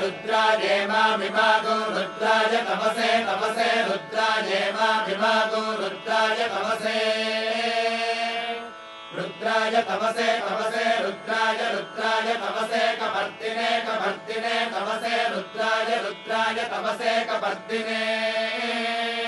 रुद्राजेमाभिमागो रुद्राय तमसे तमसे रुद्राजेमाभिमागो रुद्राय तमसे रुद्राय तमसे तमसे रुद्राय रुद्राय तमसे कपर्दिने कपर्दिने तमसे रुद्राय रुद्राय तमसे कपर्दिने